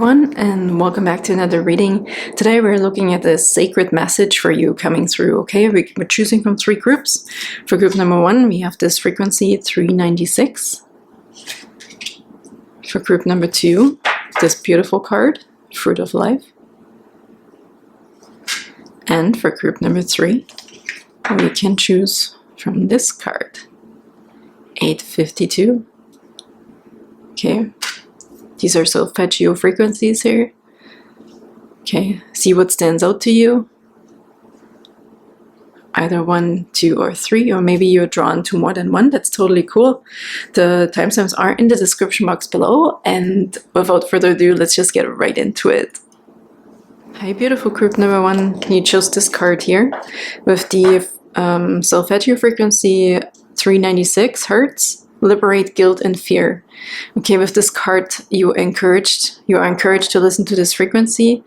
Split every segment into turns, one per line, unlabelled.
And welcome back to another reading. Today we're looking at the sacred message for you coming through. Okay, we're choosing from 3 groups. For group number 1, we have this frequency 396. For group number 2, this beautiful card, Fruit of Life. And for group number 3, we can choose from this card, 852. Okay. These are solfeggio frequencies here. Okay, see what stands out to you. Either 1, 2, or 3, or maybe you're drawn to more than one. That's totally cool. The timestamps are in the description box below, and without further ado, let's just get right into it. Hi, beautiful group number 1. You chose this card here with the solfeggio frequency 396 Hertz. Liberate guilt and fear. Okay, with this card, you are encouraged to listen to this frequency,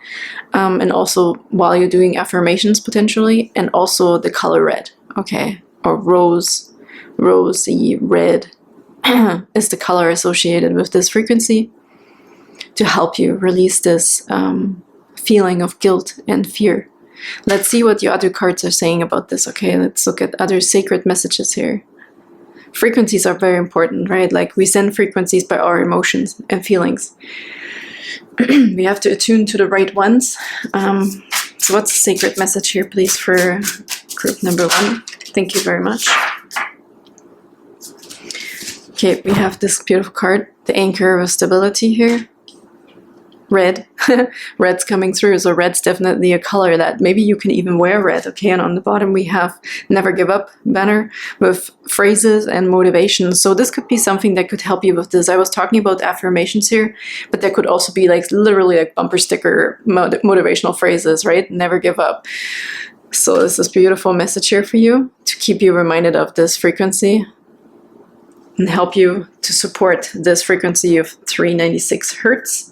and also while you're doing affirmations potentially, and also the color red. Okay, or rosy red is the color associated with this frequency to help you release this feeling of guilt and fear. Let's see what the other cards are saying about this. Okay, let's look at other sacred messages here. Frequencies are very important, right? Like we send frequencies by our emotions and feelings. We have to attune to the right ones. So what's the sacred message here, please, for group number 1? Thank you very much. Okay, we have this beautiful card, the anchor of stability here. Red. Red's coming through, so red's definitely a color that maybe you can even wear red. Okay, and on the bottom we have Never Give Up banner with phrases and motivations. So this could be something that could help you with this. I was talking about affirmations here, but there could also be like literally like bumper sticker motivational phrases, right? Never give up. So this is a beautiful message here for you to keep you reminded of this frequency and help you to support this frequency of 396 Hertz.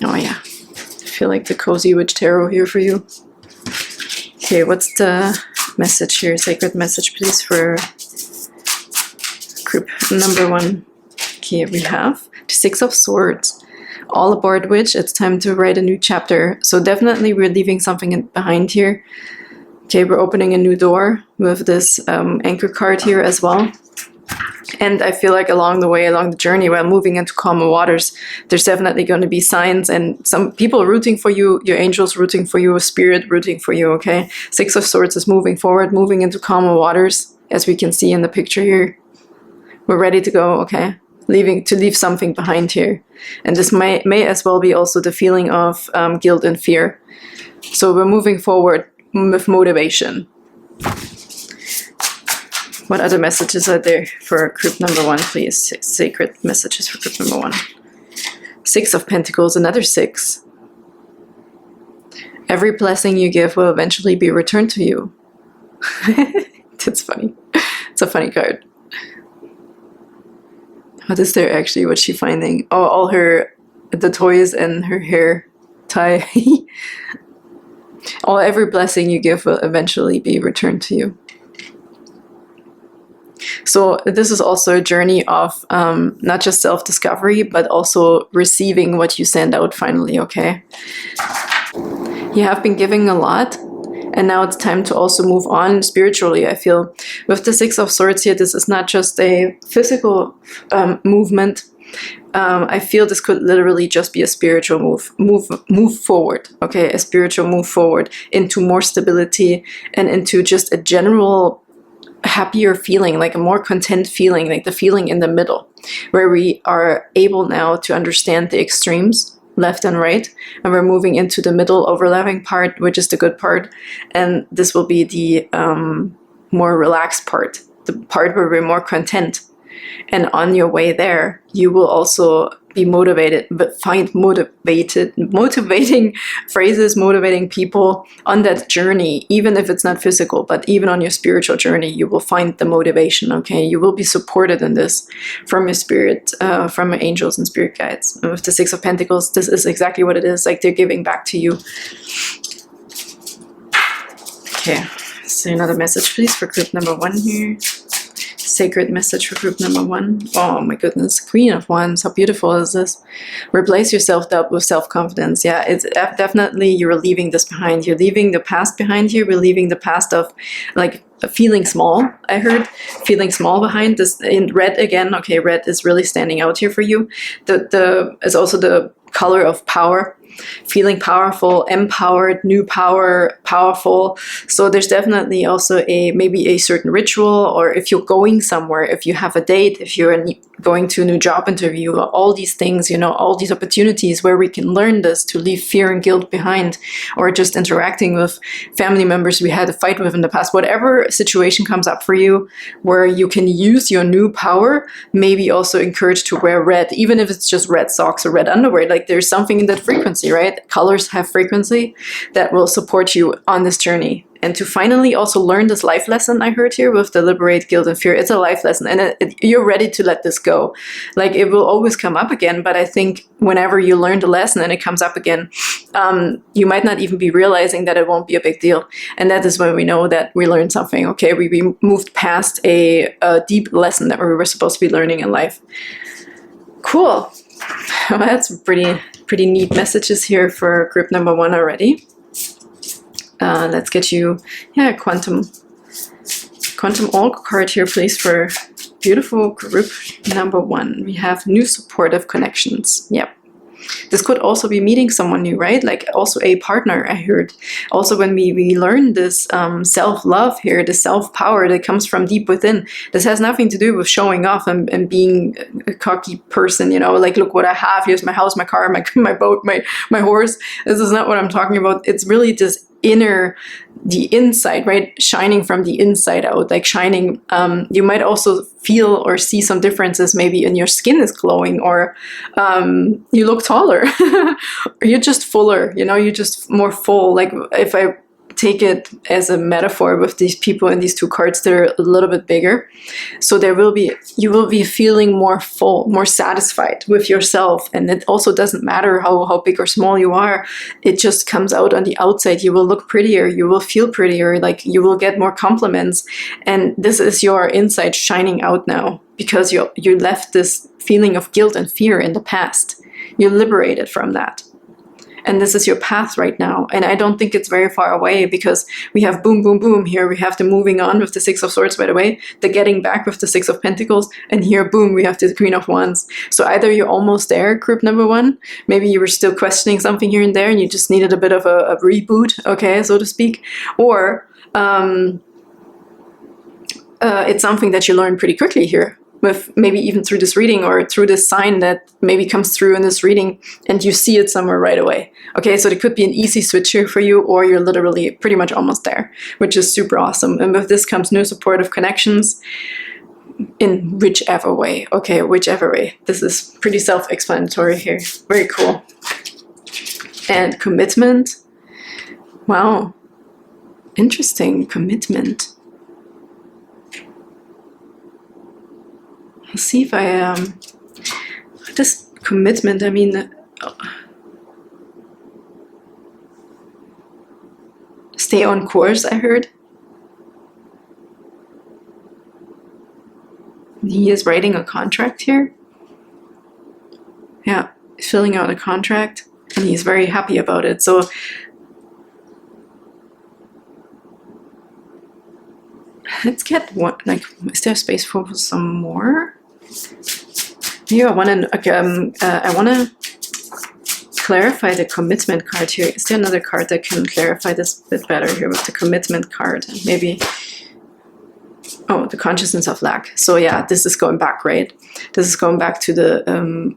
Oh yeah, I feel like the Cozy Witch Tarot here for you. Okay, what's the message here? Sacred message, please, for group number 1. Okay, we have the 6 of Swords. All aboard witch, it's time to write a new chapter. So definitely we're leaving something behind here. Okay, we're opening a new door with this anchor card here as well. And I feel like along the journey, while moving into calmer waters, there's definitely going to be signs and some people rooting for you, your angels rooting for you, spirit rooting for you, okay? 6 of Swords is moving forward, moving into calmer waters, as we can see in the picture here. We're ready to go, okay? Leave something behind here. And this may as well be also the feeling of guilt and fear. So we're moving forward with motivation. What other messages are there for group number 1, please? Sacred messages for group number 1. 6 of Pentacles, another 6. Every blessing you give will eventually be returned to you. That's funny. It's a funny card. What is there actually? What's she finding? Oh, all the toys and her hair tie. Every blessing you give will eventually be returned to you. So this is also a journey of not just self-discovery, but also receiving what you send out finally, okay? You have been giving a lot, and now it's time to also move on spiritually, I feel. With the 6 of Swords here, this is not just a physical movement. I feel this could literally just be a spiritual move forward, okay? A spiritual move forward into more stability and into just a general happier feeling, like a more content feeling, like the feeling in the middle, where we are able now to understand the extremes, left and right, and we're moving into the middle overlapping part, which is the good part, and this will be the more relaxed part, the part where we're more content. And on your way there, you will also be motivated, but find motivating phrases, motivating people on that journey, even if it's not physical, but even on your spiritual journey, you will find the motivation, okay? You will be supported in this from your spirit, from your angels and spirit guides. And with the 6 of Pentacles, this is exactly what it is, like they're giving back to you. Okay, so another message, please, for group number 1 here. Sacred message for group number 1. Oh my goodness, Queen of Wands. How beautiful is this? Replace your self-doubt with self-confidence. Yeah, it's definitely, you're leaving this behind. You're leaving the past behind you. We're leaving the past of like feeling small. I heard feeling small behind this in red again. Okay, red is really standing out here for you. The is also the color of power. Feeling powerful, empowered, new power, powerful. So there's definitely also maybe a certain ritual, or if you're going somewhere, if you have a date, if you're going to a new job interview, all these things, you know, all these opportunities where we can learn this, to leave fear and guilt behind, or just interacting with family members we had a fight with in the past. Whatever situation comes up for you where you can use your new power, maybe also encouraged to wear red, even if it's just red socks or red underwear. Like there's something in that frequency, right? Colors have frequency that will support you on this journey. And to finally also learn this life lesson I heard here with the liberate guilt and fear. It's a life lesson, and you're ready to let this go. Like it will always come up again, but I think whenever you learn the lesson and it comes up again, you might not even be realizing that it won't be a big deal. And that is when we know that we learned something. Okay, we moved past a deep lesson that we were supposed to be learning in life. Cool. Well, that's pretty neat messages here for group number 1 already. Let's get you, quantum oracle card here, please, for beautiful group number 1. We have new supportive connections. Yep. This could also be meeting someone new, right? Like also a partner, I heard. Also when we learn this self-love here, the self-power that comes from deep within, this has nothing to do with showing off and being a cocky person, you know, like, look what I have, here's my house, my car, my boat, my horse. This is not what I'm talking about. It's really just the inside, right? Shining from the inside out, like shining. You might also feel or see some differences. Maybe in your skin is glowing, or you look taller, or you're just fuller, you know, you're just more full. Like if I take it as a metaphor with these people in these 2 cards, they're a little bit bigger. So you will be feeling more full, more satisfied with yourself. And it also doesn't matter how big or small you are. It just comes out on the outside. You will look prettier. You will feel prettier. Like you will get more compliments. And this is your inside shining out now, because you left this feeling of guilt and fear in the past. You're liberated from that. And this is your path right now. And I don't think it's very far away, because we have boom, boom, boom here. We have the moving on with the 6 of Swords, by the way, the getting back with the 6 of Pentacles. And here, boom, we have the Queen of Wands. So either you're almost there, group number 1. Maybe you were still questioning something here and there and you just needed a bit of a reboot, okay, so to speak. Or it's something that you learn pretty quickly here, with maybe even through this reading, or through this sign that maybe comes through in this reading, and you see it somewhere right away. Okay, so it could be an easy switch here for you, or you're literally pretty much almost there, which is super awesome. And with this comes new supportive connections in whichever way. Okay, whichever way. This is pretty self-explanatory here. Very cool. And commitment. Wow. Interesting. Commitment. Let's see if I, this commitment, I mean, stay on course, I heard. He is writing a contract here. Yeah, filling out a contract, and he's very happy about it. So let's get one, like, is there space for some more? Here, I want to clarify the commitment card here. Is there another card that can clarify this a bit better here with the commitment card? Maybe, oh, the consciousness of lack. So yeah, this is going back, right? This is going back to the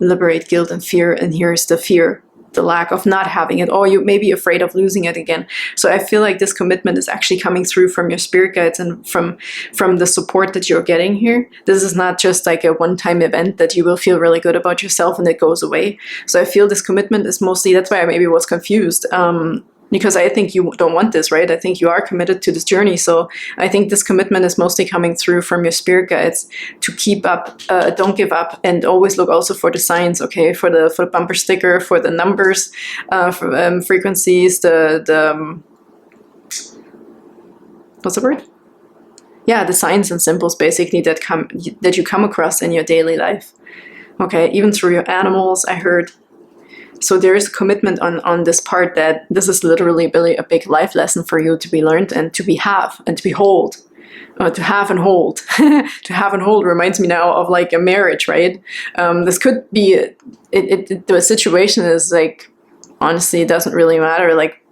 liberate guilt and fear, and here's the fear, the lack of not having it, or you may be afraid of losing it again. So I feel like this commitment is actually coming through from your spirit guides and from the support that you're getting here. This is not just like a one-time event that you will feel really good about yourself and it goes away. So I feel this commitment is mostly, that's why I maybe was confused, because I think you don't want this, right? I think you are committed to this journey. So I think this commitment is mostly coming through from your spirit guides to keep up, don't give up, and always look also for the signs, okay? For the bumper sticker, for the numbers, for frequencies, the what's the word? yeah, the signs and symbols basically that you come across in your daily life. Okay, even through your animals, I heard. So there is a commitment on this part that this is literally really a big life lesson for you to be learned and to have and to behold. To have and hold. To have and hold reminds me now of like a marriage, right? This could be, the situation is like, honestly, it doesn't really matter. Like,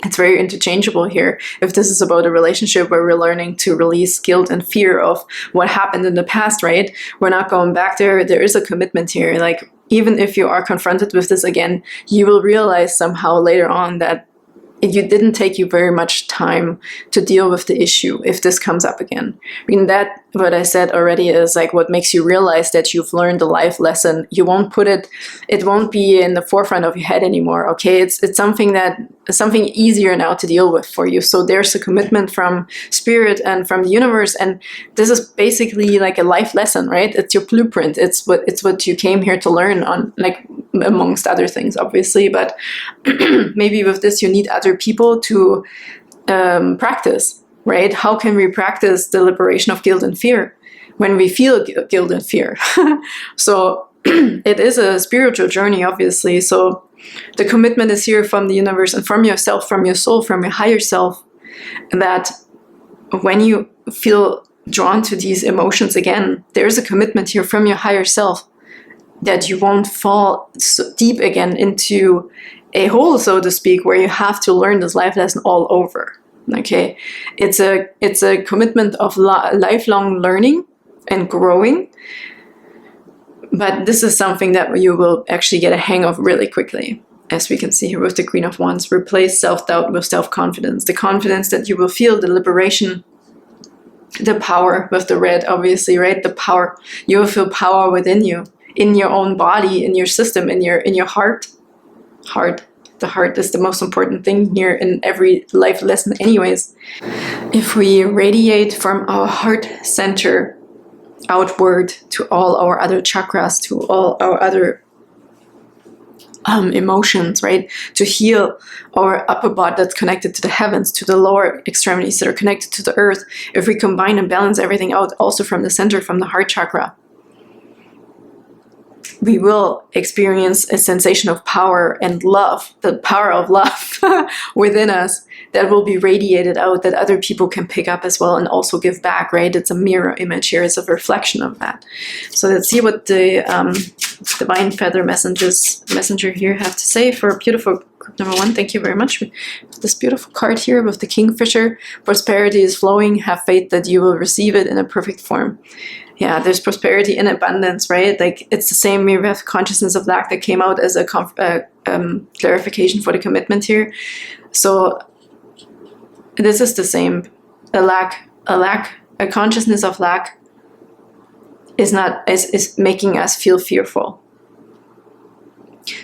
it's very interchangeable here. If this is about a relationship where we're learning to release guilt and fear of what happened in the past, right? We're not going back there. There is a commitment here. Like, even if you are confronted with this again, you will realize somehow later on that it didn't take you very much time to deal with the issue if this comes up again. I mean, that, what I said already, is like what makes you realize that you've learned a life lesson. You won't put it won't be in the forefront of your head anymore, okay? It's something easier now to deal with for you. So there's a commitment from spirit and from the universe, and this is basically like a life lesson, right? It's your blueprint. It's what you came here to learn on, like, amongst other things, obviously, but maybe with this you need other people to practice, right? How can we practice the liberation of guilt and fear when we feel guilt and fear? So it is a spiritual journey, obviously. So the commitment is here from the universe and from yourself, from your soul, from your higher self, that when you feel drawn to these emotions again, there's a commitment here from your higher self that you won't fall so deep again into a hole, so to speak, where you have to learn this life lesson all over. Okay, it's a commitment of lifelong learning and growing, but this is something that you will actually get a hang of really quickly. As we can see here with the Queen of Wands, replace self-doubt with self-confidence. The confidence that you will feel the liberation, the power with the red, obviously, right? The power, you will feel power within you, in your own body, in your system, in your heart. The heart is the most important thing here in every life lesson anyways. If we radiate from our heart center outward to all our other chakras, to all our other emotions, right? To heal our upper body that's connected to the heavens, to the lower extremities that are connected to the earth. If we combine and balance everything out also from the center, from the heart chakra, we will experience a sensation of power and love, the power of love within us that will be radiated out, that other people can pick up as well and also give back, right? It's a mirror image here, it's a reflection of that. So let's see what the Divine Feather Messenger here have to say for beautiful group number 1. Thank you very much. This beautiful card here with the Kingfisher. Prosperity is flowing. Have faith that you will receive it in a perfect form. Yeah, there's prosperity and abundance, right? Like, it's the same. We have consciousness of lack that came out as a clarification for the commitment here. So this is the same. A consciousness of lack is making us feel fearful.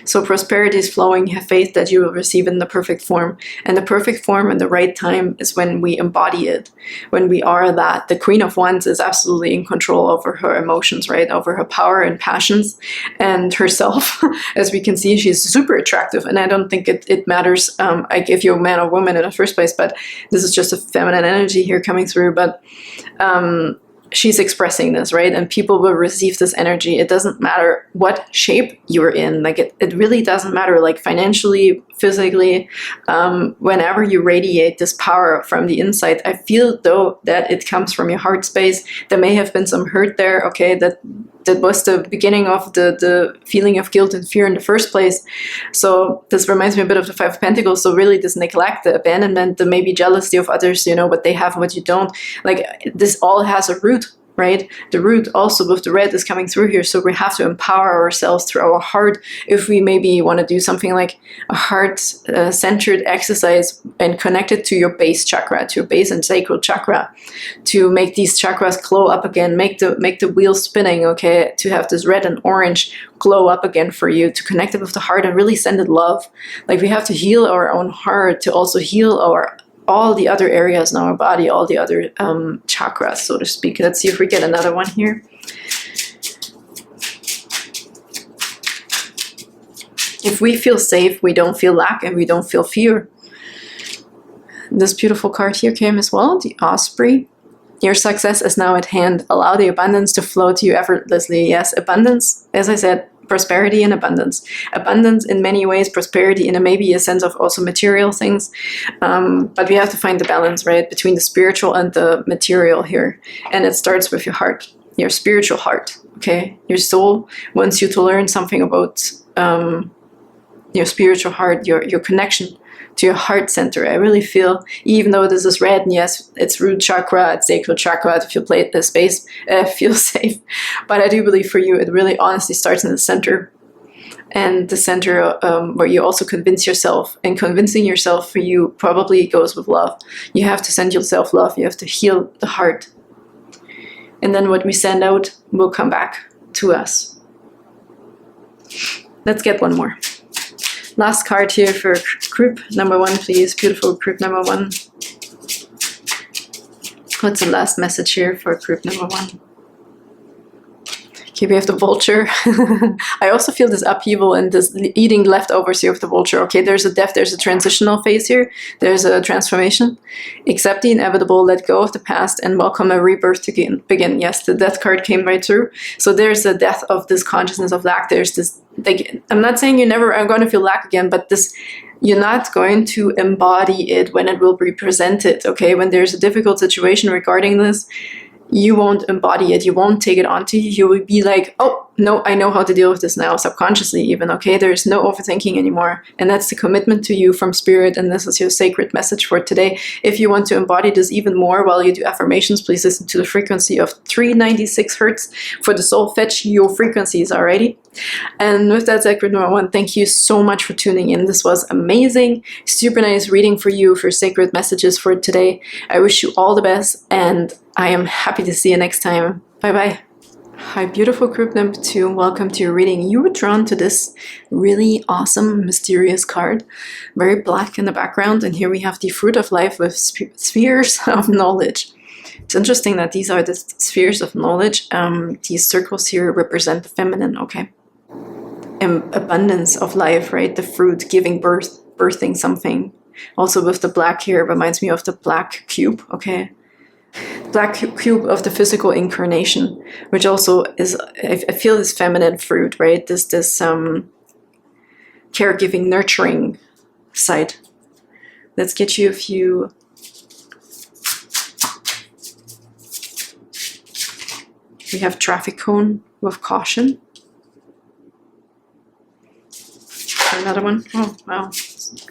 So prosperity is flowing. Have faith that you will receive it in the perfect form. And the perfect form and the right time is when we embody it, when we are that. The Queen of Wands is absolutely in control over her emotions, right? Over her power and passions and herself. As we can see, she's super attractive. And I don't think it matters like if you're a man or woman in the first place, but this is just a feminine energy here coming through. But she's expressing this, right? And people will receive this energy. It doesn't matter what shape you're in. Like, it really doesn't matter, like financially, physically, whenever you radiate this power from the inside. I feel, though, that it comes from your heart space. There may have been some hurt there, okay? That was the beginning of the feeling of guilt and fear in the first place. So this reminds me a bit of the Five of Pentacles. So really this neglect, the abandonment, the maybe jealousy of others, you know, what they have, what you don't. Like, this all has a root, right? The root also with the red is coming through here. So we have to empower ourselves through our heart. If we maybe want to do something like a heart-centered exercise and connect it to your base chakra, to your base and sacral chakra, to make these chakras glow up again, make the wheel spinning, okay? To have this red and orange glow up again for you, to connect it with the heart and really send it love. Like, we have to heal our own heart to also heal all the other areas in our body, all the other chakras, so to speak. Let's see if we get another one here. If we feel safe, we don't feel lack and we don't feel fear. This beautiful card here came as well, the Osprey. Your success is now at hand. Allow the abundance to flow to you effortlessly. Yes, abundance, as I said, prosperity and abundance. Abundance in many ways, prosperity in maybe a sense of also material things. But we have to find the balance, right, between the spiritual and the material here. And it starts with your heart, your spiritual heart, okay? Your soul wants you to learn something about your spiritual heart, your connection to your heart center. I really feel, even though this is red, and yes, it's root chakra, it's sacral chakra, to feel the space, feel safe. But I do believe for you, it really honestly starts in the center. And the center where you also convince yourself. And convincing yourself for you probably goes with love. You have to send yourself love. You have to heal the heart. And then what we send out will come back to us. Let's get one more. Last card here for group number 1, please. Beautiful group number 1. What's the last message here for group number 1? Okay, we have the vulture. I also feel this upheaval and this eating leftovers here of the vulture. Okay, there's a death, there's a transitional phase here. There's a transformation. Accept the inevitable, let go of the past, and welcome a rebirth to begin. Yes, the death card came right through. So there's the death of this consciousness of lack. There's this, like, I'm not saying you never are going to feel lack again, but this, you're not going to embody it when it will be presented, okay? When there's a difficult situation regarding this, you won't embody it, you won't take it onto you, you will be like, oh, no, I know how to deal with this now, subconsciously even, okay? There's no overthinking anymore. And that's the commitment to you from spirit, and this is your sacred message for today. If you want to embody this even more while you do affirmations, please listen to the frequency of 396 Hertz for the soul. Fetch your frequencies already. And with that said, group number 1, thank you so much for tuning in. This was amazing. Super nice reading for you for sacred messages for today. I wish you all the best, and I am happy to see you next time. Bye-bye. Hi, beautiful group number 2. Welcome to your reading. You were drawn to this really awesome, mysterious card. Very black in the background. And here we have the fruit of life with spheres of knowledge. It's interesting that these are the spheres of knowledge. These circles here represent the feminine, okay? Abundance of life, right? The fruit giving birth, birthing something. Also with the black here, reminds me of the black cube, okay? Black cube of the physical incarnation, which also is, I feel this feminine fruit, right? This caregiving, nurturing side. Let's get you a few. We have traffic cone with caution. Another one. Oh, wow.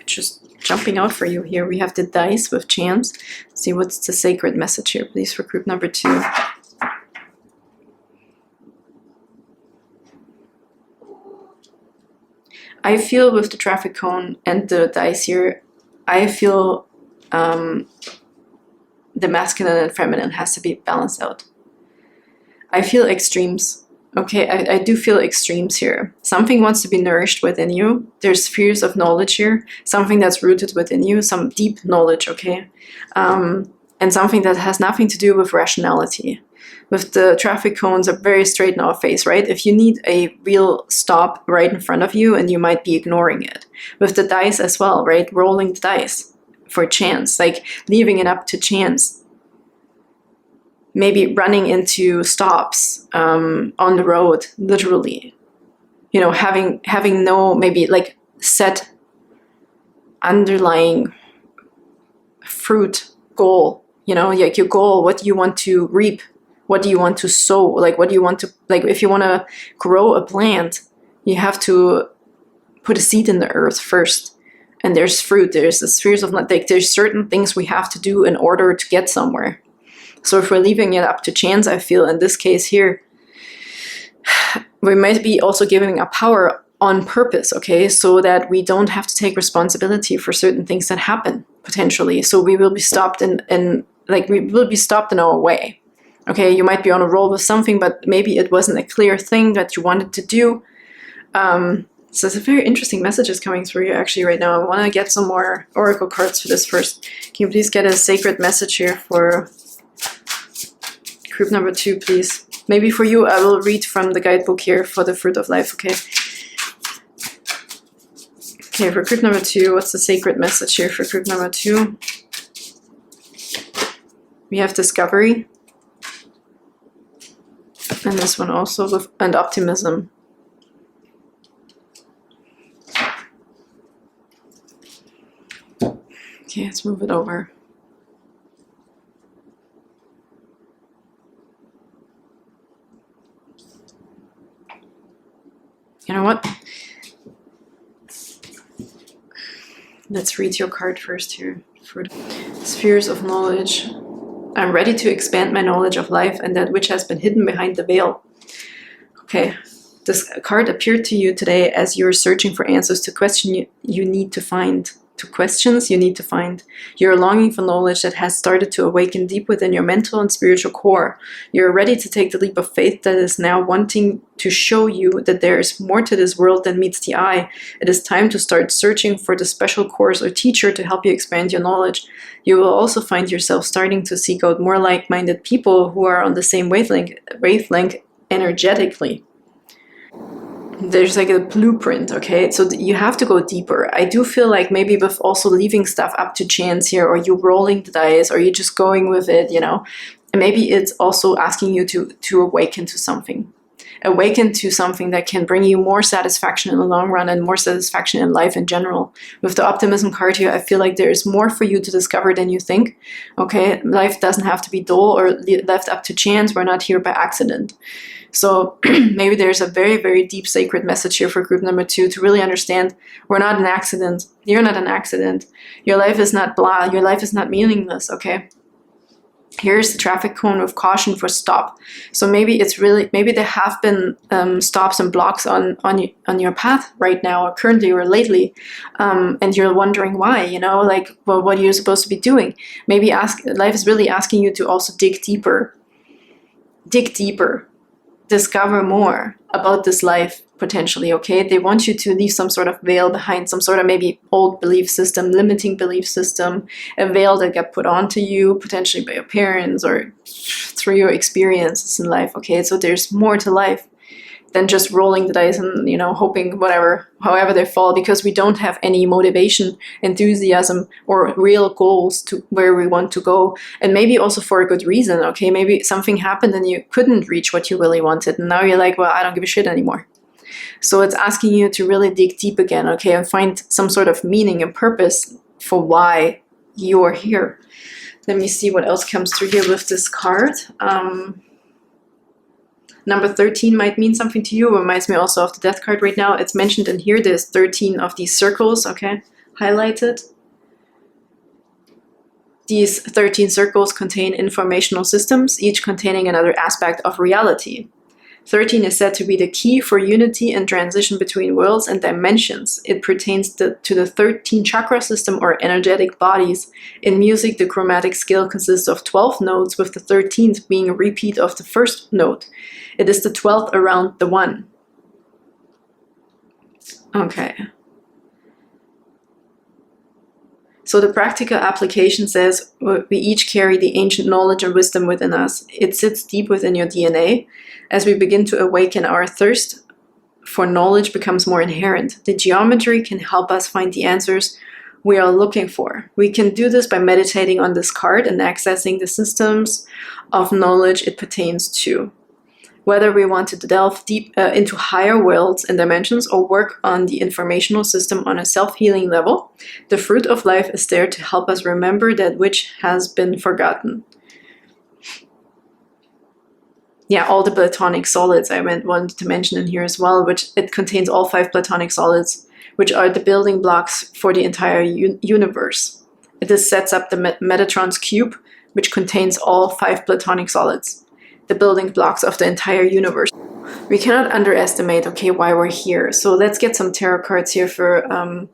Just jumping out for you here. We have the dice with chance. Let's see what's the sacred message here, please, for group number 2. I feel with the traffic cone and the dice here, I feel the masculine and feminine has to be balanced out. I feel extremes. Okay, I do feel extremes here. Something wants to be nourished within you. There's spheres of knowledge here. Something that's rooted within you. Some deep knowledge, okay? And something that has nothing to do with rationality. With the traffic cones, a very straight in our face, right? If you need a real stop right in front of you, and you might be ignoring it. With the dice as well, right? Rolling the dice for chance. Like leaving it up to chance. Maybe running into stops on the road, literally. You know, having no, maybe like set underlying fruit goal. You know, like your goal, what do you want to reap? What do you want to sow? Like what do you want to, like if you want to grow a plant, you have to put a seed in the earth first. And there's fruit, there's the spheres of, like there's certain things we have to do in order to get somewhere. So if we're leaving it up to chance, I feel in this case here, we might be also giving a power on purpose, okay? So that we don't have to take responsibility for certain things that happen, potentially. So we will be stopped we will be stopped in our way. Okay, you might be on a roll with something, but maybe it wasn't a clear thing that you wanted to do. So it's a very interesting messages coming through here actually right now. I want to get some more oracle cards for this first. Can you please get a sacred message here for group number 2, please? Maybe for you, I will read from the guidebook here for the fruit of life, okay? Okay, for group number 2, what's the sacred message here for group number 2? We have discovery. And this one also with and optimism. Okay, let's move it over. You know what? Let's read your card first here. For spheres of knowledge. I'm ready to expand my knowledge of life and that which has been hidden behind the veil. Okay, this card appeared to you today as you're searching for answers to questions you need to find. You're longing for knowledge that has started to awaken deep within your mental and spiritual core. You're ready to take the leap of faith that is now wanting to show you that there is more to this world than meets the eye. It is time to start searching for the special course or teacher to help you expand your knowledge. You will also find yourself starting to seek out more like-minded people who are on the same wavelength energetically. There's like a blueprint, okay? So you have to go deeper. I do feel like maybe with also leaving stuff up to chance here, or you rolling the dice, or you just going with it, you know? And maybe it's also asking you to awaken to something. Awaken to something that can bring you more satisfaction in the long run and more satisfaction in life in general. With the optimism card here, I feel like there is more for you to discover than you think, okay? Life doesn't have to be dull or left up to chance. We're not here by accident. So maybe there's a very, very deep sacred message here for group number 2 to really understand we're not an accident. You're not an accident. Your life is not blah. Your life is not meaningless, okay? Here's the traffic cone with caution for stop. So maybe there have been stops and blocks on your path right now, or currently or lately, and you're wondering why, you know, like, well, what are you supposed to be doing? Maybe life is really asking you to also dig deeper. Discover more about this life potentially, okay? They want you to leave some sort of veil behind, some sort of maybe old belief system, limiting belief system, a veil that got put onto you potentially by your parents or through your experiences in life, okay? So there's more to life than just rolling the dice and, you know, hoping however they fall, because we don't have any motivation, enthusiasm, or real goals to where we want to go. And maybe also for a good reason, okay? Maybe something happened and you couldn't reach what you really wanted, and now you're like, well, I don't give a shit anymore. So it's asking you to really dig deep again, okay, and find some sort of meaning and purpose for why you're here. Let me see what else comes through here with this card. Number 13 might mean something to you. It reminds me also of the death card right now. It's mentioned in here. There's 13 of these circles, okay, highlighted. These 13 circles contain informational systems, each containing another aspect of reality. 13 is said to be the key for unity and transition between worlds and dimensions. It pertains to the 13 chakra system or energetic bodies. In music, the chromatic scale consists of 12 notes, with the 13th being a repeat of the first note. It is the 12th around the 1. Okay. So the practical application says we each carry the ancient knowledge and wisdom within us. It sits deep within your DNA. As we begin to awaken, our thirst for knowledge becomes more inherent. The geometry can help us find the answers we are looking for. We can do this by meditating on this card and accessing the systems of knowledge it pertains to. Whether we want to delve deep into higher worlds and dimensions or work on the informational system on a self-healing level, the fruit of life is there to help us remember that which has been forgotten. Yeah, all the platonic solids I wanted to mention in here as well, which it contains all 5 platonic solids, which are the building blocks for the entire universe. This sets up the Metatron's cube, which contains all 5 platonic solids, the building blocks of the entire universe. We cannot underestimate, okay, why we're here. So let's get some tarot cards here for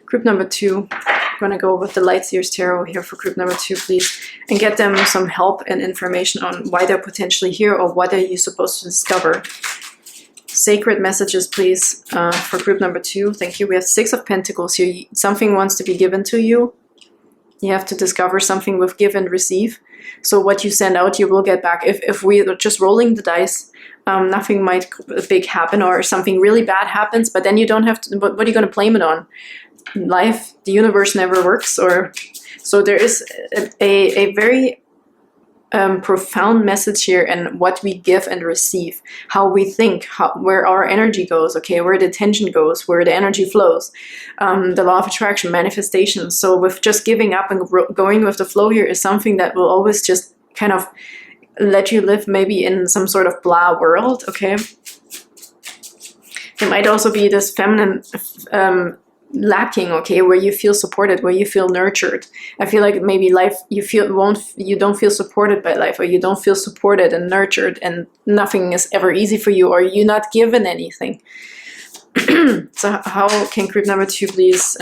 group number 2. I'm going to go with the Light Seers Tarot here for group number 2, please, and get them some help and information on why they're potentially here or what are you supposed to discover. Sacred messages, please, for group number 2. Thank you. We have 6 of Pentacles here. Something wants to be given to you. You have to discover something with give and receive. So what you send out, you will get back. If we are just rolling the dice, nothing might big happen or something really bad happens, but then you don't have to, what are you going to blame it on? Life, the universe never works, or so there is a very profound message here, and what we give and receive, how we think, where our energy goes, okay, where the attention goes, where the energy flows, the law of attraction, manifestation. So with just giving up and going with the flow here is something that will always just kind of let you live maybe in some sort of blah world, okay? It might also be this feminine lacking, okay, where you feel supported, where you feel nurtured. I feel like maybe life, you don't feel supported by life, or you don't feel supported and nurtured, and nothing is ever easy for you, or you're not given anything. So how can group number 2 please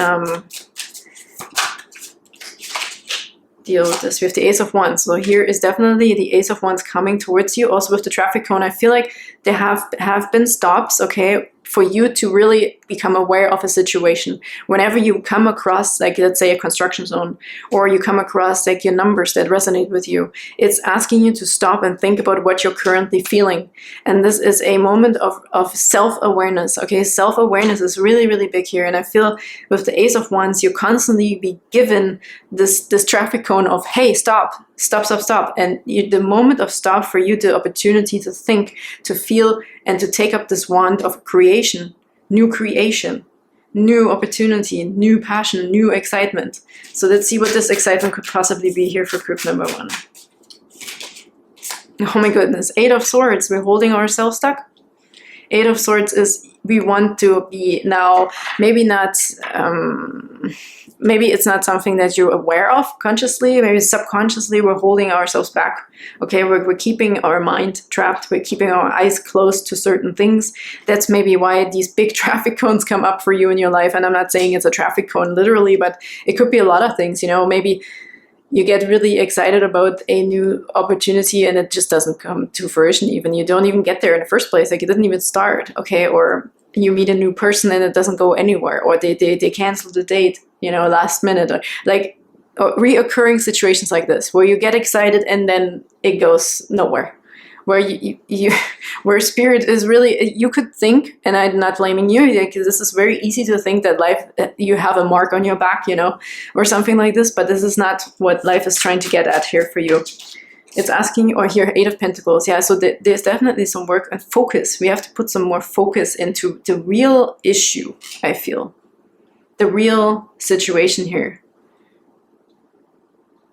deal with this? We have the Ace of Wands. So here is definitely the Ace of Wands coming towards you. Also with the traffic cone, I feel like there have been stops, okay, for you to really become aware of a situation. Whenever you come across, like, let's say a construction zone, or you come across like your numbers that resonate with you, it's asking you to stop and think about what you're currently feeling. And this is a moment of self-awareness, okay? Self-awareness is really, really big here. And I feel with the Ace of Wands, you constantly be given this traffic cone of, hey, stop. And the moment of stop for you, the opportunity to think, to feel, and to take up this wand of creation, new opportunity, new passion, new excitement. So let's see what this excitement could possibly be here for group number 1. Oh my goodness, 8 of Swords, we're holding ourselves stuck. 8 of Swords is, we want to be now, maybe not, maybe it's not something that you're aware of consciously, maybe subconsciously we're holding ourselves back. Okay, we're keeping our mind trapped, we're keeping our eyes closed to certain things. That's maybe why these big traffic cones come up for you in your life. And I'm not saying it's a traffic cone literally, but it could be a lot of things, you know. Maybe you get really excited about a new opportunity and it just doesn't come to fruition even. You don't even get there in the first place, like it didn't even start, okay? Or you meet a new person and it doesn't go anywhere, or they cancel the date, you know, last minute, or like reoccurring situations like this, where you get excited and then it goes nowhere. Where where spirit is really, you could think, and I'm not blaming you, because this is very easy to think that life, you have a mark on your back, you know, or something like this, but this is not what life is trying to get at here for you. It's asking, or here, 8 of Pentacles, yeah, so there's definitely some work and focus. We have to put some more focus into the real issue, I feel. The real situation here.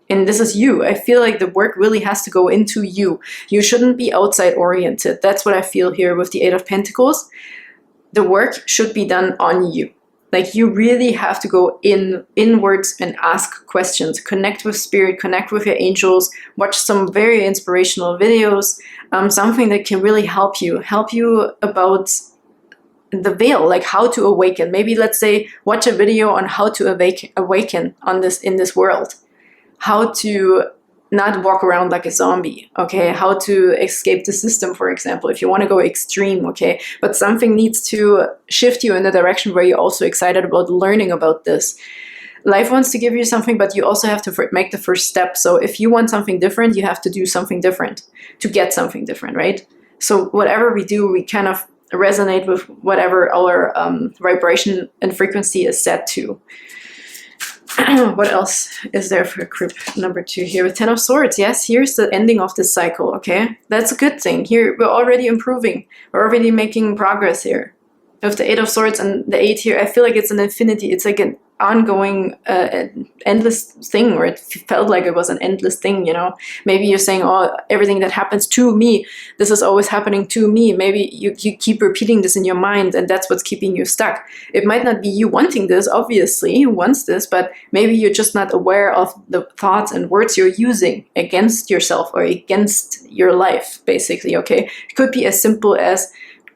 And this is you. I feel like the work really has to go into you. You shouldn't be outside oriented. That's what I feel here with the 8 of Pentacles. The work should be done on you. Like, you really have to go inwards and ask questions, connect with spirit, connect with your angels, watch some very inspirational videos, something that can really help you about the veil, like how to awaken. Maybe, let's say, watch a video on how to awaken in this world, how to not walk around like a zombie, okay? How to escape the system, for example, if you want to go extreme, okay? But something needs to shift you in the direction where you're also excited about learning about this. Life wants to give you something, but you also have to make the first step. So if you want something different, you have to do something different to get something different, right? So whatever we do, we kind of resonate with whatever our vibration and frequency is set to. What else is there for group number 2 here with 10 of Swords? Yes, here's the ending of this cycle, okay? That's a good thing. Here, we're already improving. We're already making progress here. With the 8 of Swords and the 8 here, I feel like it's an infinity. It's like an ongoing, endless thing, or it felt like it was an endless thing, you know? Maybe you're saying, oh, everything that happens to me, this is always happening to me. Maybe you keep repeating this in your mind, and that's what's keeping you stuck. It might not be you wanting this, obviously, who wants this, but maybe you're just not aware of the thoughts and words you're using against yourself or against your life, basically, okay? It could be as simple as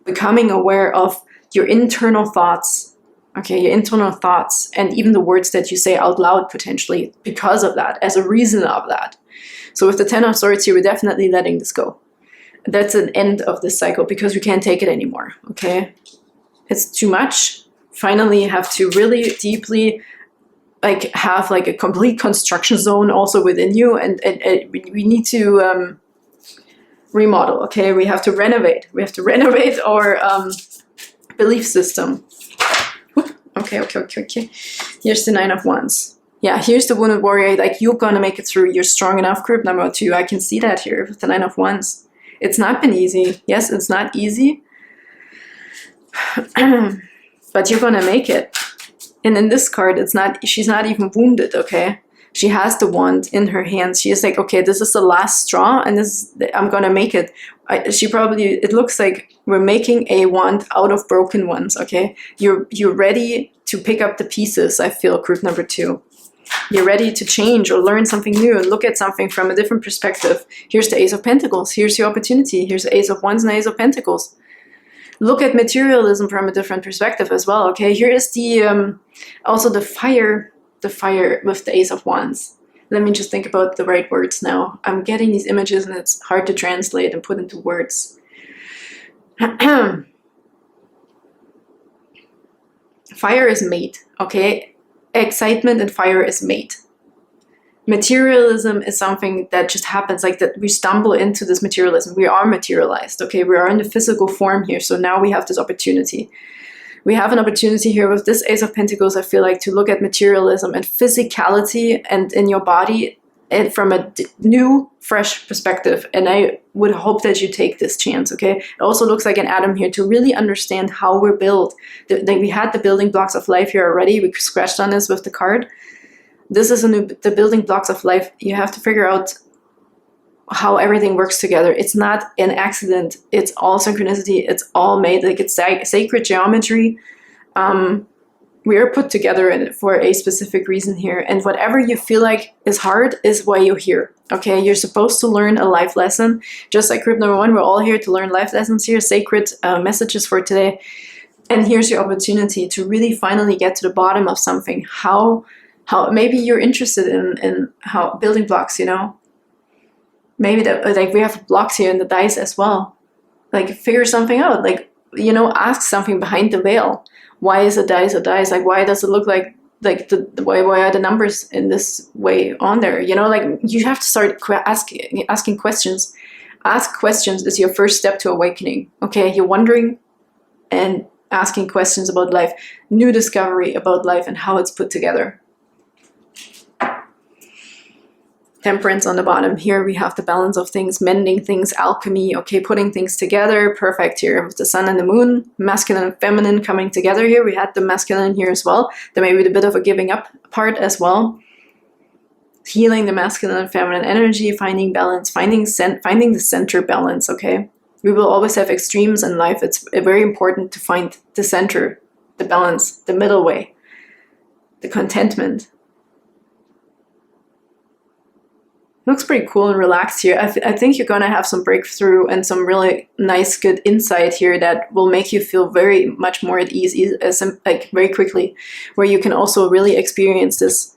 becoming aware of your internal thoughts, okay, your internal thoughts, and even the words that you say out loud potentially because of that, as a reason of that. So with the 10 of Swords here, we're definitely letting this go. That's an end of this cycle because we can't take it anymore, okay? It's too much. Finally, you have to really deeply have a complete construction zone also within you, and we need to remodel, okay? We have to renovate. We have to renovate our belief system. Okay. Here's the 9 of Wands. Yeah, here's the wounded warrior. Like, you're gonna make it through. You're strong enough, group number 2. I can see that here with the 9 of Wands. It's not been easy. Yes, it's not easy. But you're gonna make it. And in this card, she's not even wounded, okay? She has the wand in her hands. She is like, okay, this is the last straw, and I'm gonna make it. It looks like we're making a wand out of broken ones, okay? You're ready to pick up the pieces, I feel, group number 2. You're ready to change or learn something new and look at something from a different perspective. Here's the Ace of Pentacles. Here's your opportunity. Here's the Ace of Wands and the Ace of Pentacles. Look at materialism from a different perspective as well, okay? Here is the also the fire with the Ace of Wands. Let me just think about the right words now. I'm getting these images and it's hard to translate and put into words. Fire is mate, okay? Excitement and fire is mate. Materialism is something that just happens, like that we stumble into this materialism. We are materialized, okay? We are in the physical form here, so now we have this opportunity. We have an opportunity here with this Ace of Pentacles, I feel like, to look at materialism and physicality and in your body and from a new, fresh perspective. And I would hope that you take this chance, okay? It also looks like an atom here to really understand how we're built. We had the building blocks of life here already. We scratched on this with the card. This is the building blocks of life. You have to figure out how everything works together. It's not an accident. It's all synchronicity. It's all made. Like, it's sacred geometry. We are put together for a specific reason here. And whatever you feel like is hard is why you're here. Okay, you're supposed to learn a life lesson. Just like group number 1, we're all here to learn life lessons here, sacred messages for today. And here's your opportunity to really finally get to the bottom of something. How maybe you're interested in how building blocks, you know? Maybe that, like, we have blocks here in the dice as well. Like, figure something out. Like, you know, ask something behind the veil. Why is a dice a dice? Like, why does it look like why are the numbers in this way on there? You know, like, you have to start asking questions. Ask questions is your first step to awakening. Okay, you're wondering and asking questions about life. New discovery about life and how it's put together. Temperance on the bottom. Here we have the balance of things, mending things, alchemy, okay, putting things together. Perfect here with the sun and the moon, masculine and feminine coming together here. We had the masculine here as well. There may be a bit of a giving up part as well. Healing the masculine and feminine energy, finding balance, finding the center balance, okay? We will always have extremes in life. It's very important to find the center, the balance, the middle way, the contentment. Looks pretty cool and relaxed here. I think you're going to have some breakthrough and some really nice, good insight here that will make you feel very much more at ease, like very quickly, where you can also really experience this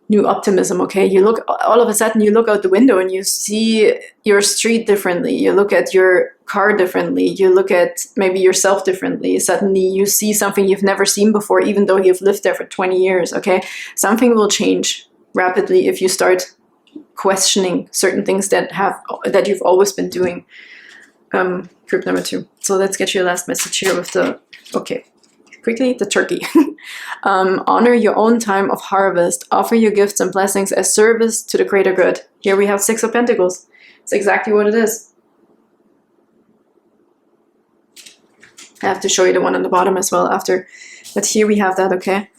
new optimism, okay? You look, all of a sudden you look out the window and you see your street differently. You look at your car differently. You look at maybe yourself differently. Suddenly you see something you've never seen before, even though you've lived there for 20 years, okay? Something will change rapidly if you start questioning certain things that you've always been doing. Group number 2. So let's get your last message here with the, okay, quickly, the turkey. Honor your own time of harvest. Offer your gifts and blessings as service to the greater good. Here we have 6 of Pentacles. It's exactly what it is. I have to show you the one on the bottom as well after. But here we have that, okay?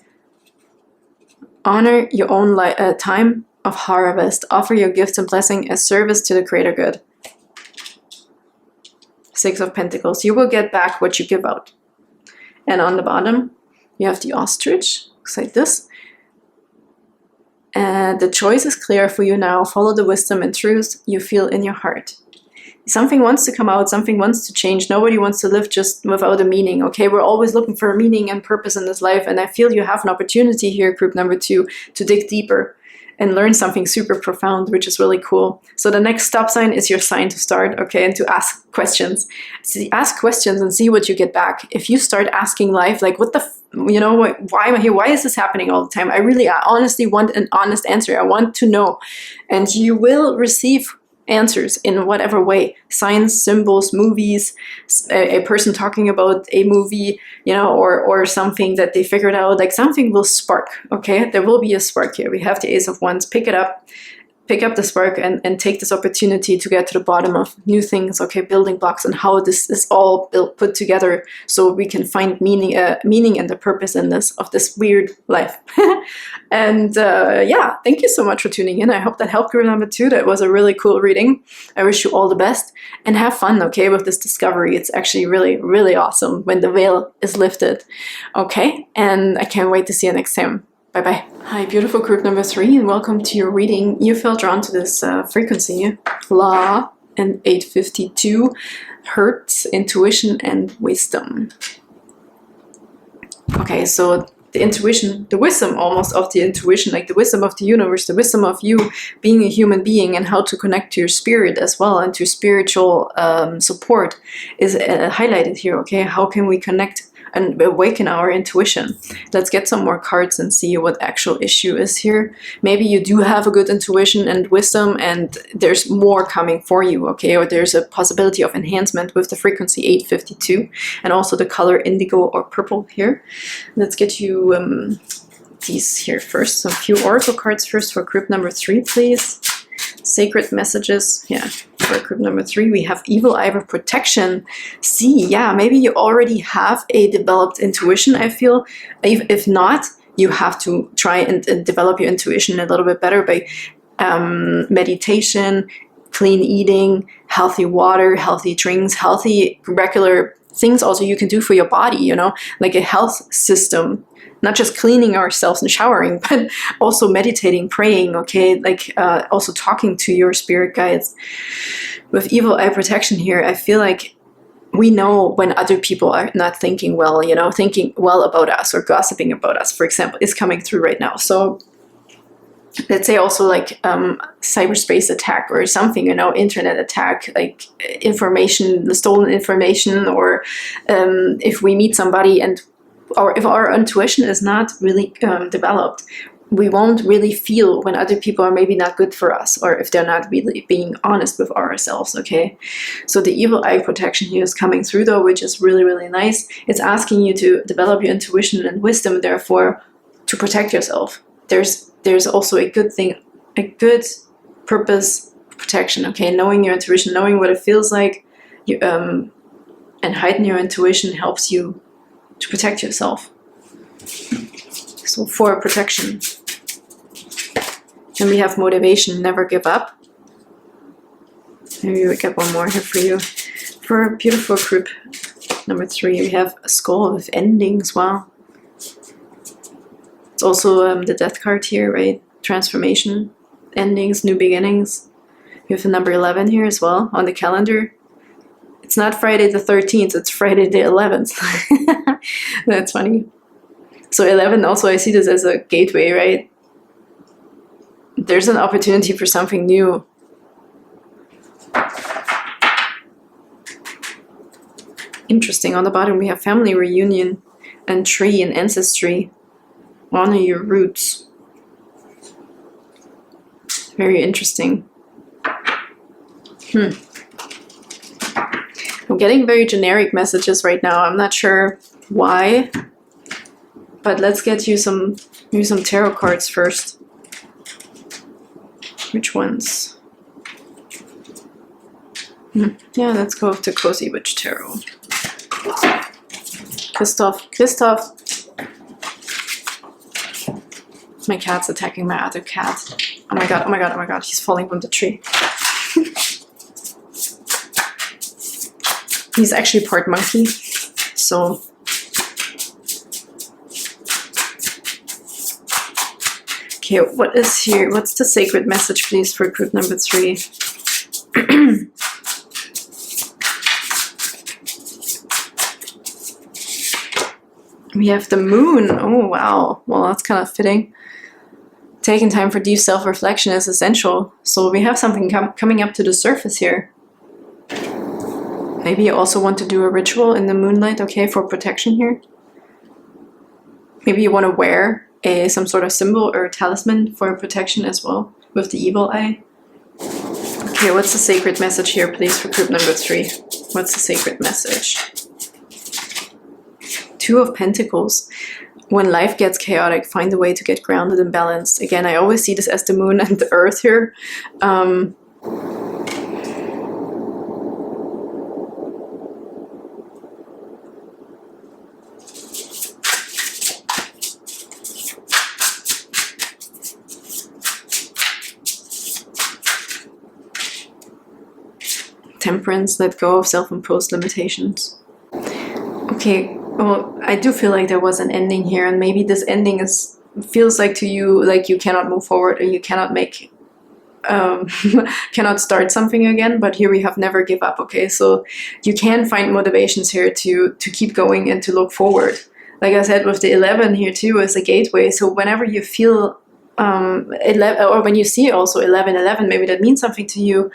Honor your own time of harvest. Offer your gifts and blessing as service to the greater good. 6 of Pentacles. You will get back what you give out. And on the bottom, you have the ostrich. Looks like this. And the choice is clear for you now. Follow the wisdom and truth you feel in your heart. Something wants to come out. Something wants to change. Nobody wants to live just without a meaning. Okay, we're always looking for a meaning and purpose in this life. And I feel you have an opportunity here, group number 2, to dig deeper and learn something super profound, which is really cool. So the next stop sign is your sign to start, okay, and to ask questions. See, ask questions and see what you get back. If you start asking life, like, what the, you know, why am I here? Why is this happening all the time? I honestly want an honest answer. I want to know. And you will receive answers in whatever way. Signs, symbols, movies, a person talking about a movie, you know, or something that they figured out, like something will spark, okay? There will be a spark here. We have the Ace of Wands. Pick it up. Pick up the spark and take this opportunity to get to the bottom of new things, okay, building blocks and how this is all put together so we can find meaning and the purpose in this, of this weird life. And yeah, thank you so much for tuning in. I hope that helped group number 2. That was a really cool reading. I wish you all the best and have fun, okay, with this discovery. It's actually really, really awesome when the veil is lifted, okay? And I can't wait to see you next time. Bye-bye. Hi, beautiful group number 3, and welcome to your reading. You felt drawn to this frequency, law and 852, hertz, intuition, and wisdom. Okay, so the intuition, the wisdom almost of the intuition, like the wisdom of the universe, the wisdom of you being a human being and how to connect to your spirit as well and to spiritual support is highlighted here, okay? How can we connect and awaken our intuition? Let's get some more cards and see what actual issue is here. Maybe you do have a good intuition and wisdom and there's more coming for you, okay? Or there's a possibility of enhancement with the frequency 852 and also the color indigo or purple here. Let's get you these here first. So a few oracle cards first for group number 3, please. Sacred messages, yeah, for group number 3, we have evil eye of protection. See, yeah, maybe you already have a developed intuition, I feel. If not, you have to try and develop your intuition a little bit better by meditation, clean eating, healthy water, healthy drinks, healthy regular things also you can do for your body, you know, like a health system. Not just cleaning ourselves and showering, but also meditating, praying, okay? Like also talking to your spirit guides. With evil eye protection here, I feel like we know when other people are not thinking well, you know, thinking well about us or gossiping about us, for example, is coming through right now. So let's say also like cyberspace attack or something, you know, internet attack, like information, the stolen information, or if we meet somebody and or if our intuition is not really developed, we won't really feel when other people are maybe not good for us or if they're not really being honest with ourselves, okay? So the evil eye protection here is coming through though, which is really, really nice. It's asking you to develop your intuition and wisdom, therefore, to protect yourself. There's also a good thing, a good purpose protection, okay? Knowing your intuition, knowing what it feels like, you, and hiding your intuition helps you to protect yourself. So for protection. And we have motivation, never give up. Maybe we get one more here for you. For beautiful group number 3, we have a skull with endings. Wow. It's also the death card here, right? Transformation, endings, new beginnings. We have the number 11 here as well on the calendar. It's not Friday the 13th, it's Friday the 11th. That's funny. So 11 also, I see this as a gateway, right? There's an opportunity for something new. Interesting. On the bottom we have family reunion and tree and ancestry. Honor your roots. Very interesting. I'm getting very generic messages right now. I'm not sure why, but let's get you some, maybe some tarot cards first. Which ones? Yeah, let's go with the Cozy Witch Tarot. Christoph. My cat's attacking my other cat. Oh my god, oh my god, oh my god, he's falling from the tree. He's actually part monkey, so okay, what is here? What's the sacred message, please, for group number 3? We have the moon. Oh, wow. Well, that's kind of fitting. Taking time for deep self-reflection is essential. So we have something coming up to the surface here. Maybe you also want to do a ritual in the moonlight, okay, for protection here. Maybe you want to wear some sort of symbol or talisman for protection as well with the evil eye. Okay. Okay, what's the sacred message here, please, for group number 3? What's the sacred message? 2 of Pentacles. When life gets chaotic, find a way to get grounded and balanced. Again, I always see this as the moon and the earth here. Temperance, let go of self-imposed limitations. Okay, well, I do feel like there was an ending here, and maybe this ending feels like to you like you cannot move forward, or you cannot make cannot start something again. But here we have never give up. Okay, so you can find motivations here to keep going and to look forward. Like I said, with the 11 here too as a gateway. So whenever you feel 11, or when you see also 11, maybe that means something to you.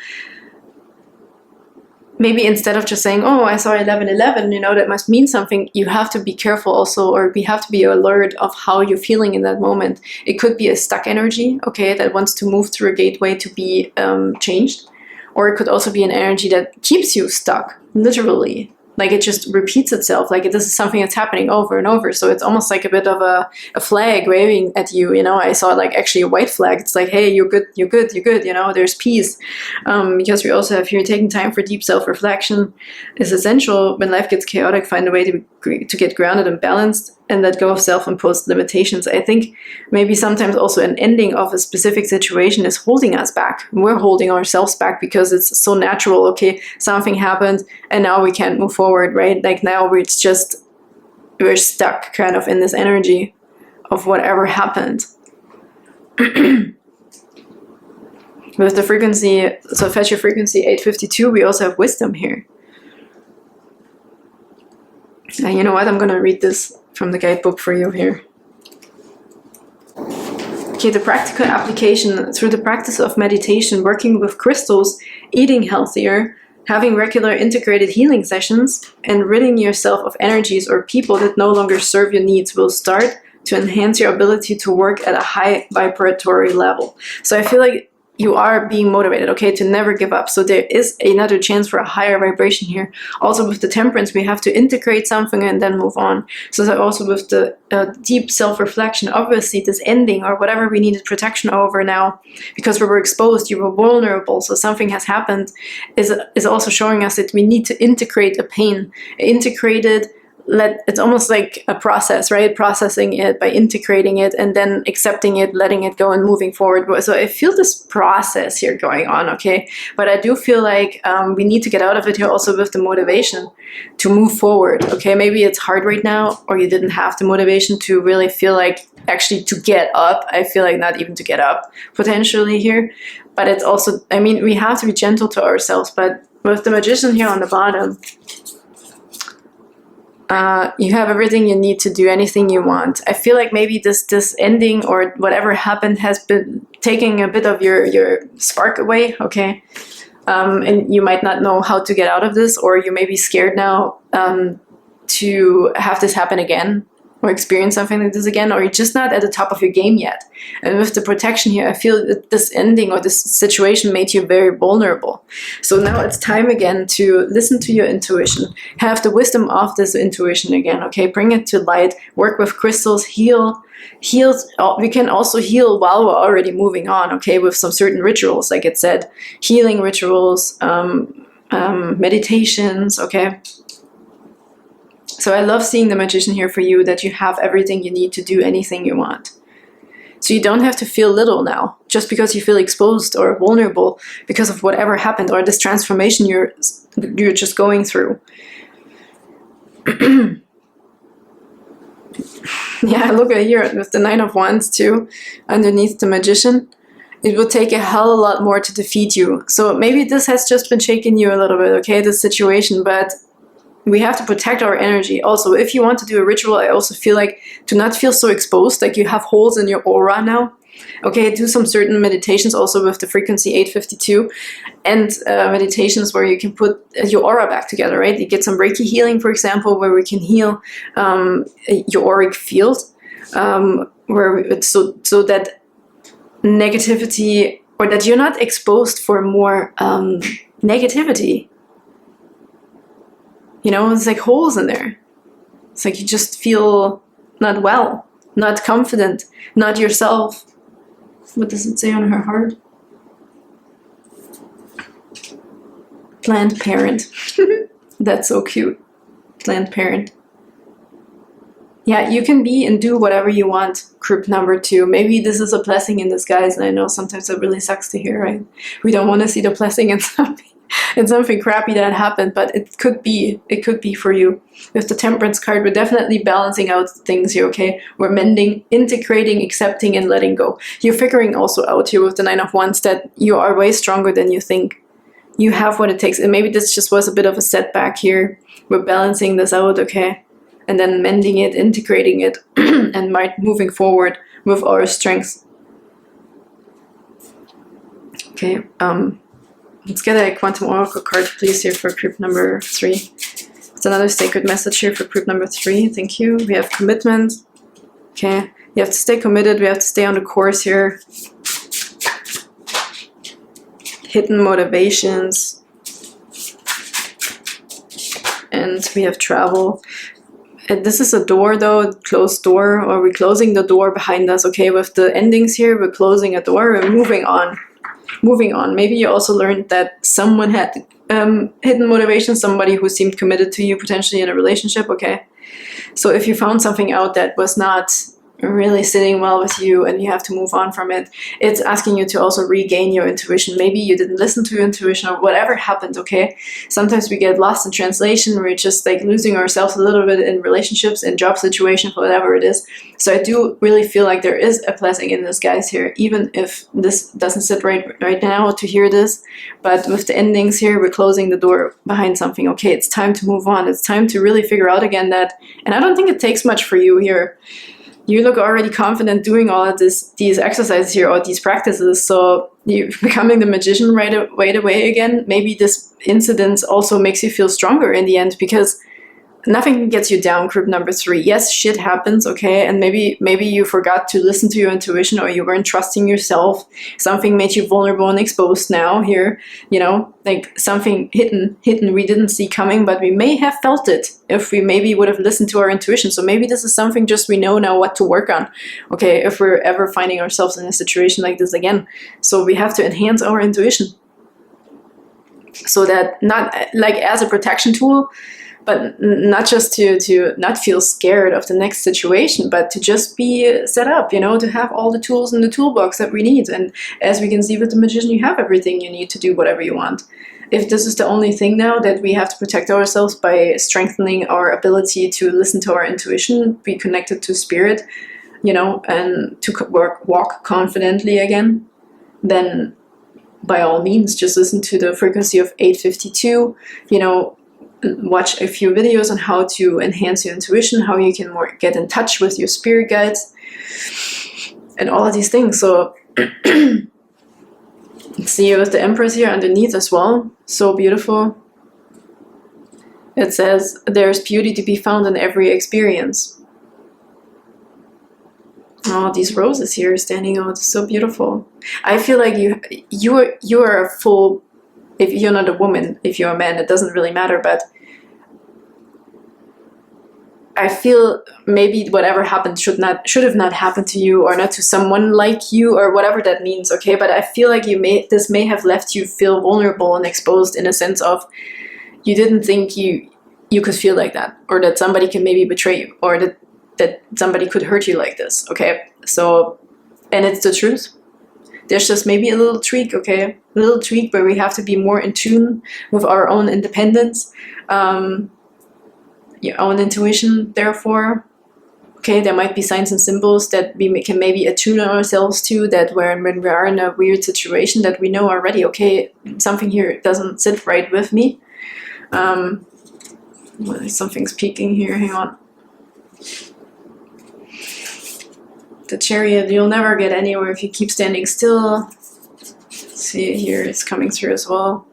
Maybe instead of just saying, oh, I saw 11, you know, that must mean something, you have to be careful also, or we have to be alert of how you're feeling in that moment. It could be a stuck energy, okay, that wants to move through a gateway to be changed. Or it could also be an energy that keeps you stuck, literally. Like it just repeats itself, like this is something that's happening over and over. So it's almost like a bit of a flag waving at you, you know. I saw like actually a white flag. It's like, hey, you're good, you're good, you're good, you know, there's peace. Because we also have here taking time for deep self-reflection is essential. When life gets chaotic, find a way to get grounded and balanced and let go of self-imposed limitations. I think maybe sometimes also an ending of a specific situation is holding us back. We're holding ourselves back because it's so natural. Okay, something happened and now we can't move forward, right? Like now we're stuck kind of in this energy of whatever happened. With the frequency, so fetch your frequency 852, we also have wisdom here. And you know what? I'm going to read this from the guidebook for you here. Okay, the practical application through the practice of meditation, working with crystals, eating healthier, having regular integrated healing sessions, and ridding yourself of energies or people that no longer serve your needs will start to enhance your ability to work at a high vibratory level. So I feel like you are being motivated, okay, to never give up. So there is another chance for a higher vibration here. Also with the temperance, we have to integrate something and then move on. So that also with the deep self-reflection, obviously this ending or whatever we needed protection over now, because we were exposed, you were vulnerable, so something has happened, is also showing us that we need to integrate the pain. Integrated, it's almost like a process, right? Processing it by integrating it and then accepting it, letting it go and moving forward. So I feel this process here going on, okay? But I do feel like we need to get out of it here also with the motivation to move forward, okay? Maybe it's hard right now, or you didn't have the motivation to really feel like actually to get up. I feel like not even to get up potentially here. But it's also, I mean, we have to be gentle to ourselves. But with the Magician here on the bottom, you have everything you need to do anything you want. I feel like maybe this ending or whatever happened has been taking a bit of your spark away, okay? And you might not know how to get out of this, or you may be scared now to have this happen again, or experience something like this again, or you're just not at the top of your game yet. And with the protection here, I feel that this ending or this situation made you very vulnerable. So now it's time again to listen to your intuition, have the wisdom of this intuition again, okay? Bring it to light, work with crystals, heal. We can also heal while we're already moving on, okay? With some certain rituals, like it said, healing rituals, meditations, okay? So I love seeing the Magician here for you, that you have everything you need to do anything you want. So you don't have to feel little now, just because you feel exposed or vulnerable because of whatever happened or this transformation you're just going through. Yeah, look at here with the 9 of Wands too, underneath the Magician. It will take a hell of a lot more to defeat you. So maybe this has just been shaking you a little bit, okay, this situation, but we have to protect our energy. Also, if you want to do a ritual, I also feel like to not feel so exposed, like you have holes in your aura now. Okay, do some certain meditations also with the frequency 852 and meditations where you can put your aura back together, right? You get some Reiki healing, for example, where we can heal your auric field, so that negativity or that you're not exposed for more negativity. You know, it's like holes in there. It's like you just feel not well, not confident, not yourself. What does it say on her heart? Planned parent. That's so cute. Planned parent. Yeah, you can be and do whatever you want, group number 2. Maybe this is a blessing in disguise, and I know sometimes it really sucks to hear, right? We don't want to see the blessing in something crappy that happened, but it could be for you. With the Temperance card, we're definitely balancing out things here, okay? We're mending, integrating, accepting, and letting go. You're figuring also out here with the 9 of Wands that you are way stronger than you think. You have what it takes, and maybe this just was a bit of a setback here. We're balancing this out, okay? And then mending it, integrating it, and moving forward with our strengths. Okay, let's get a Quantum Oracle card, please, here for group number 3. It's another sacred message here for group number 3. Thank you. We have commitment. Okay, you have to stay committed. We have to stay on the course here. Hidden motivations. And we have travel. And this is a door, though, closed door, or we're closing the door behind us. Okay, with the endings here, we're closing a door, we're moving on. Moving on. Maybe you also learned that someone had hidden motivation, somebody who seemed committed to you, potentially in a relationship, okay? So if you found something out that was not really sitting well with you and you have to move on from it, it's asking you to also regain your intuition. Maybe you didn't listen to your intuition or whatever happened, okay? Sometimes we get lost in translation. We're just like losing ourselves a little bit in relationships, in job situations, whatever it is. So I do really feel like there is a blessing in this, guys, here, even if this doesn't sit right now to hear this. But with the endings here, we're closing the door behind something. Okay, it's time to move on. It's time to really figure out again that, and I don't think it takes much for you here. You look already confident doing all of these exercises here, or these practices, so you're becoming the magician right away again. Maybe this incident also makes you feel stronger in the end, because nothing gets you down, group number 3. Yes, shit happens, okay, and maybe you forgot to listen to your intuition, or you weren't trusting yourself. Something made you vulnerable and exposed now here, you know, like something hidden we didn't see coming, but we may have felt it if we maybe would have listened to our intuition. So maybe this is something just we know now what to work on, okay, if we're ever finding ourselves in a situation like this again. So we have to enhance our intuition, so that, not like as a protection tool, but not just to not feel scared of the next situation, but to just be set up, you know, to have all the tools in the toolbox that we need. And as we can see with the magician, you have everything you need to do whatever you want. If this is the only thing now that we have to protect ourselves by strengthening our ability to listen to our intuition, be connected to spirit, you know, and to walk confidently again, then by all means, just listen to the frequency of 852, you know, watch a few videos on how to enhance your intuition, how you can more get in touch with your spirit guides, and all of these things. So see with the Empress here underneath as well. So beautiful. It says, there's beauty to be found in every experience. Oh, these roses here standing out, so beautiful. I feel like you are a full, if you're not a woman, if you're a man, it doesn't really matter, but I feel maybe whatever happened should have not happened to you, or not to someone like you, or whatever that means, okay? But I feel like this may have left you feel vulnerable and exposed, in a sense of you didn't think you could feel like that, or that somebody can maybe betray you, or that somebody could hurt you like this, okay? So, and it's the truth. There's just maybe a little tweak, okay? A little tweak where we have to be more in tune with our own independence, your own intuition, therefore. Okay, there might be signs and symbols that we can maybe attune ourselves to, that when we are in a weird situation that we know already, okay, something here doesn't sit right with me. Something's peeking here, hang on. The Chariot, you'll never get anywhere if you keep standing still. See here, it's coming through as well.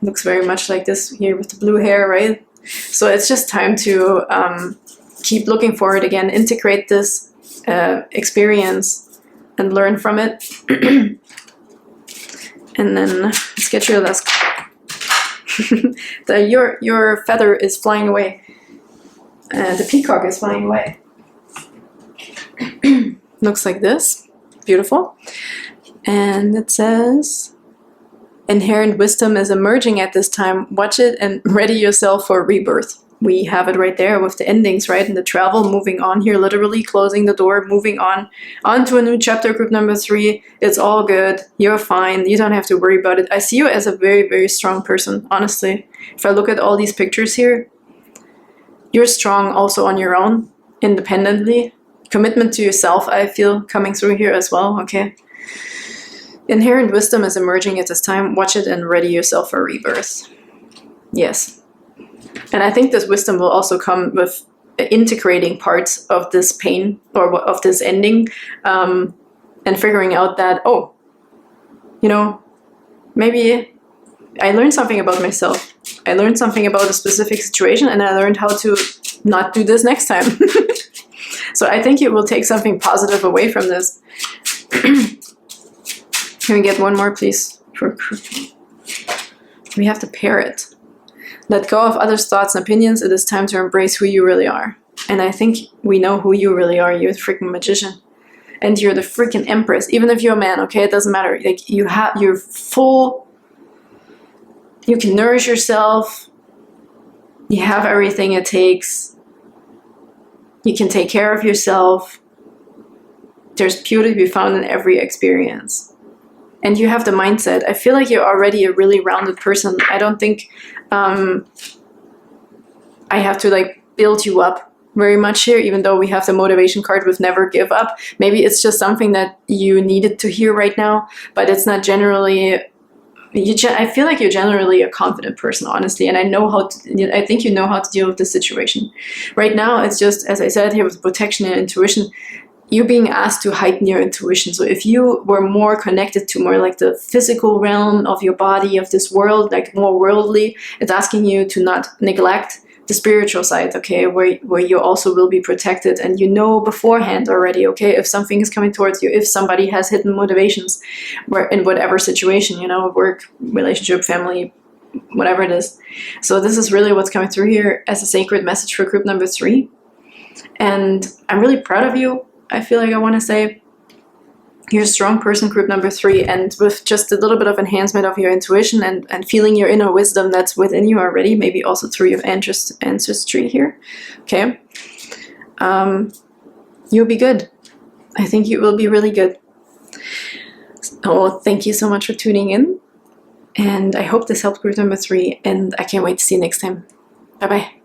Looks very much like this here with the blue hair, right? So it's just time to keep looking forward again, integrate this experience and learn from it. And then let's get your last. Your feather is flying away. The peacock is flying away. Looks like this. Beautiful. And it says, inherent wisdom is emerging at this time. Watch it and ready yourself for rebirth. We have it right there with the endings, right? And the travel, moving on here, literally closing the door, moving on to a new chapter, group number 3. It's all good. You're fine. You don't have to worry about it. I see you as a very, very strong person, honestly. If I look at all these pictures here, you're strong also on your own, independently. Commitment to yourself, I feel, coming through here as well, okay? Inherent wisdom is emerging at this time. Watch it and ready yourself for rebirth. Yes. And I think this wisdom will also come with integrating parts of this pain or of this ending, and figuring out that, oh, you know, maybe I learned something about myself. I learned something about a specific situation, and I learned how to not do this next time. So I think you will take something positive away from this. Can we get one more, please? We have to pair it. Let go of others' thoughts and opinions. It is time to embrace who you really are. And I think we know who you really are. You're the freaking magician. And you're the freaking empress. Even if you're a man, okay? It doesn't matter. Like, you're full. You can nourish yourself. You have everything it takes. You can take care of yourself. There's beauty to be found in every experience. And you have the mindset. I feel like you're already a really rounded person. I don't think I have to like build you up very much here, even though we have the motivation card with never give up. Maybe it's just something that you needed to hear right now, but it's not generally. I feel like you're generally a confident person, honestly, and I think you know how to deal with this situation. Right now, it's just, as I said here, with protection and intuition, you're being asked to heighten your intuition. So if you were more connected to more like the physical realm of your body, of this world, like more worldly, it's asking you to not neglect the spiritual side, okay, where you also will be protected, and you know beforehand already, okay, if something is coming towards you, if somebody has hidden motivations, where in whatever situation, you know, work, relationship, family, whatever it is. So this is really what's coming through here as a sacred message for group number 3. And I'm really proud of you. I feel like I want to say you're a strong person, group number 3, and with just a little bit of enhancement of your intuition and feeling your inner wisdom that's within you already, maybe also through your ancestry here, okay, you'll be good. I think you will be really good. Oh, thank you so much for tuning in, and I hope this helped group number 3, and I can't wait to see you next time. Bye-bye.